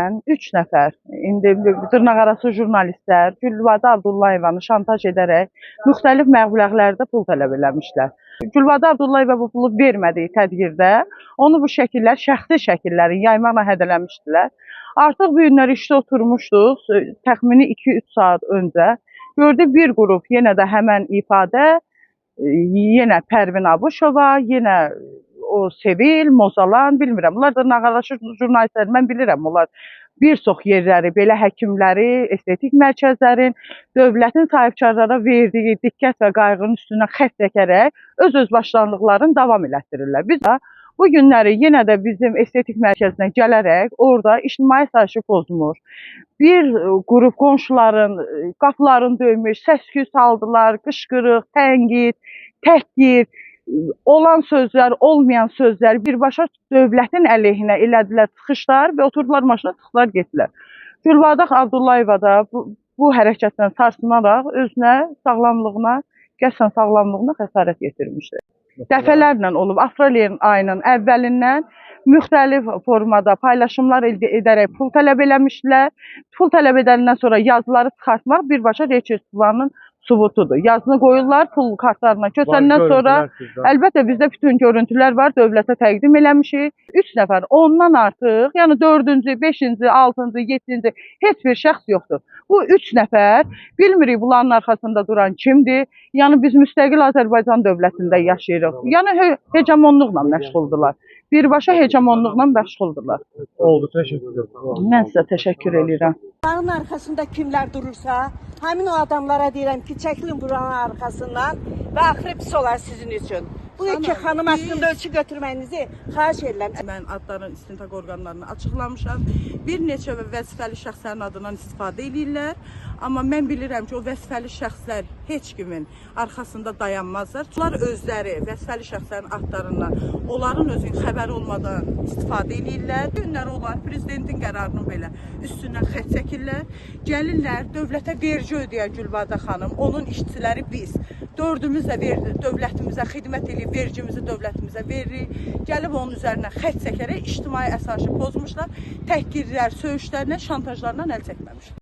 tərəfindən 3 nəfər, indi dırnaqarası jurnalistlər Gülvadə Abdullayevanı şantaj edərək müxtəlif məbləğlərdə pul tələb eləmişlər. Gülvadə Abdullayeva bu pulu vermədiyi təqdirdə onu bu şəkillər, şəxsi şəkillərin yaymaqla hədələmişdilər. Artıq bu günlər işdə oturmuşduq, təxmini 2-3 saat öncə. Gördük bir qrup yenə də həmən ifadə, yenə Pərvin Abuşova, yenə o Sevil, Mozalan, bilmirəm. Bunlar dırnaqarası jurnalistlər, mən bilirəm. Onlar bir çox yerləri, belə həkimləri, estetik mərkəzlərin, dövlətin sahibkarlara verdiyi diqqət və qayğının üstündən xətt çəkərək öz başlanğıqlarını davam elətdirirlər. Biz də bu günləri yenə də bizim estetik mərkəzinə gələrək orada ictimai asayişi pozmur. Bir qrup qonşuların qapılarını döymüş, səs-küy saldılar, qışqırıq, tənqid, təhqir, olan sözlər, olmayan sözlər birbaşa dövlətin əleyhinə elədilər çıxışlar və oturdular maşına çıxdılar getdilər. Gülvadə Abdullayeva da bu hərəkətdən sarsınaraq özünə, sağlamlığına, qəsdən sağlamlığına xəsarət yetirmişdir. Dəfələrlə olub, aprel ayının əvvəlindən müxtəlif formada paylaşımlar edərək pul tələb eləmişdilər. Pul tələb edəndən sonra yazıları çıxartmaq birbaşa reçetvanın sübutudur. Yazını qoyurlar, pul kartlarına köçəndən sonra, əlbəttə bizdə bütün görüntülər var, dövlətə təqdim eləmişik. 3 nəfər, ondan artıq, yəni 4-cü, 5-ci, 6-cı, 7-ci heç bir şəxs yoxdur. Bu 3 nəfər, bilmirik bunların arxasında duran kimdir. Yəni biz müstəqil Azərbaycan dövlətində yaşayırıq. Yəni hegemonluqla məşğuldurlar. Birbaşa hegemonluqla məşğuldurlar. Oldu, təşəkkür ederim. Mən sizə təşəkkür edirəm. Buranın arxasında kimlər durursa, həmin o adamlara deyirəm ki, çəkilin buranın arxasından və axırı pis olar sizin üçün. Bu iki xanım haqqında ölçü götürməyinizi xahiş edirəm. Mən adların istintaq orqanlarını açıqlamışam. Bir neçə vəzifəli şəxslərin adından istifadə edirlər. Amma mən bilirəm ki, o vəzifəli şəxslər heç kimin arxasında dayanmazlar. Onlar özləri vəzifəli şəxslərin adlarından, onların özünün xəbəri olmadan istifadə edirlər. Günlər olar, prezidentin qərarını belə üstündən xətt çəkirlər. Gəlirlər, dövlətə vergi ödəyər Gülvadə xanım, onun işçiləri biz. Dördümüz də dövlətimizə xidmət edib, vergimizi dövlətimizə veririk. Gəlib onun üzərinə xətt çəkərək ictimai əsası pozmuşlar. Təhqirlər, söyüşlərlə, şantajlarla əl çəkməmişlər.